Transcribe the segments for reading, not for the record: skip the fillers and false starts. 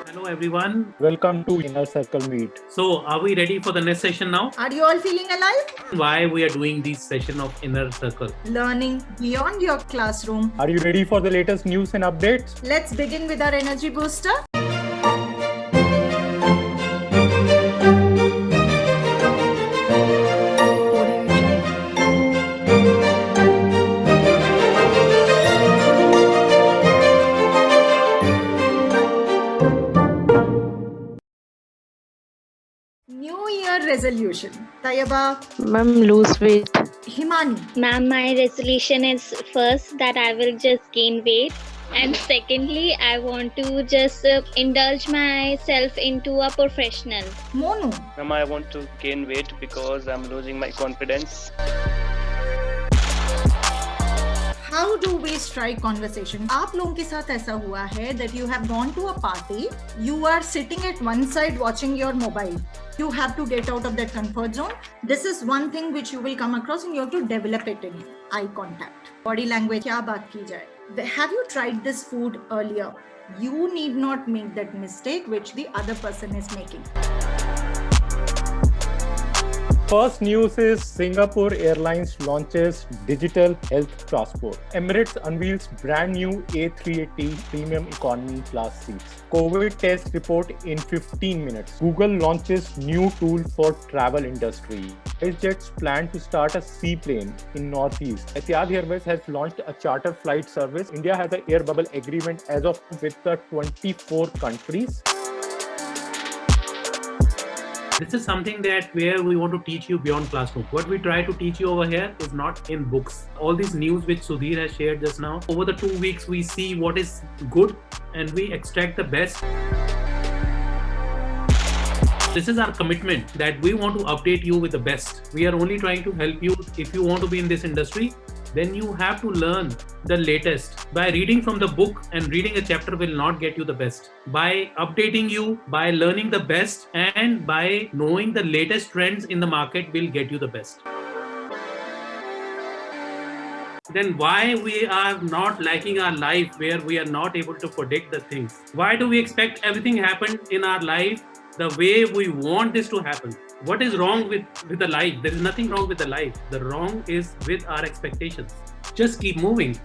Hello everyone. Welcome to Inner Circle Meet. So are we ready for the next session now? Are you all feeling alive? Why we are doing this session of Inner Circle? Learning beyond your classroom. Are you ready for the latest news and updates? Let's begin with our energy booster. New Year resolution. Tayaba, Ma'am, lose weight. Himani. Ma'am, my resolution is first that I will just gain weight, and secondly, I want to just indulge myself into a professional. Monu. Ma'am, I want to gain weight because I'm losing my confidence. How do we strike conversation? आप लोगों के साथ ऐसा हुआ है that you have gone to a party, you are sitting at one side watching your mobile. You have to get out of that comfort zone. This is one thing which you will come across and you have to develop it in eye contact. Body language, क्या बात की जाए? Have you tried this food earlier? You need not make that mistake which the other person is making. First news is Singapore Airlines launches digital health passport. Emirates unveils brand new A380 premium economy class seats. COVID test report in 15 minutes. Google launches new tool for travel industry. SpaceJet's plan to start a seaplane in Northeast. Etihad Airways has launched a charter flight service. India has an air bubble agreement as of with the 24 countries. This is something that where we want to teach you beyond classroom. What we try to teach you over here is not in books. All this news which Sudhir has shared just now, over the 2 weeks we see what is good and we extract the best. This is our commitment that we want to update you with the best. We are only trying to help you. If you want to be in this industry, then you have to learn the latest. By reading from the book and reading a chapter will not get you the best. By updating you, by learning the best, and by knowing the latest trends in the market will get you the best. Then why we are not liking our life where we are not able to predict the things? Why do we expect everything happen in our life the way we want this to happen? What is wrong with the life? There is nothing wrong with the life. The wrong is with our expectations. Just keep moving.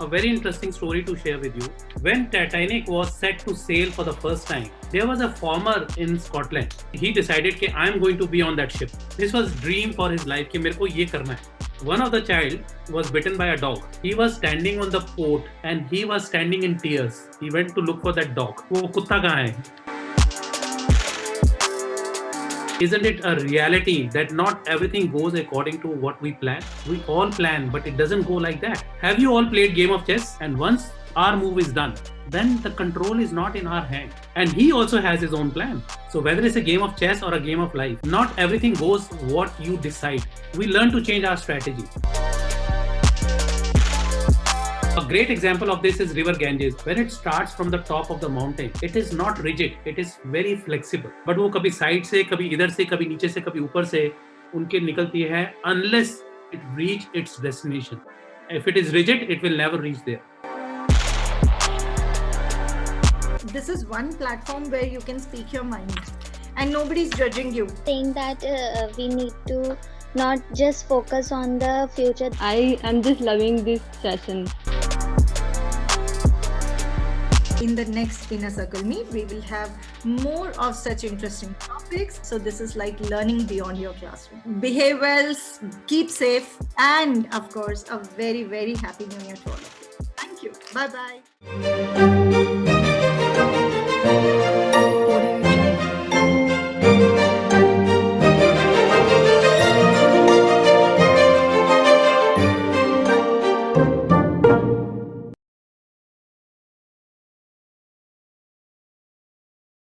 A very interesting story to share with you. When Titanic was set to sail for the first time, there was a farmer in Scotland. He decided that I am going to be on that ship. This was dream for his life कि मेरे को ये करना है. One of the child was bitten by a dog. He was standing on the port and he was standing in tears. He went to look for that dog. वो कुत्ता कहाँ है? Isn't it a reality that not everything goes according to what we plan? We all plan, but it doesn't go like that. Have you all played game of chess? And once our move is done, then the control is not in our hand. And he also has his own plan. So whether it's a game of chess or a game of life, not everything goes what you decide. We learn to change our strategy. A great example of this is River Ganges. When it starts from the top of the mountain, it is not rigid, it is very flexible. But वो कभी side से, कभी इधर से, कभी नीचे से, कभी ऊपर से उनके निकलती है unless it reach its destination. If it is rigid, it will never reach there. This is one platform where you can speak your mind and nobody's judging you. Saying that we need to not just focus on the future. I am just loving this session. In the next Inner Circle Meet, we will have more of such interesting topics. So this is like learning beyond your classroom. Behave well, keep safe, and of course, a very, very happy New Year to all of you. Thank you. Bye-bye.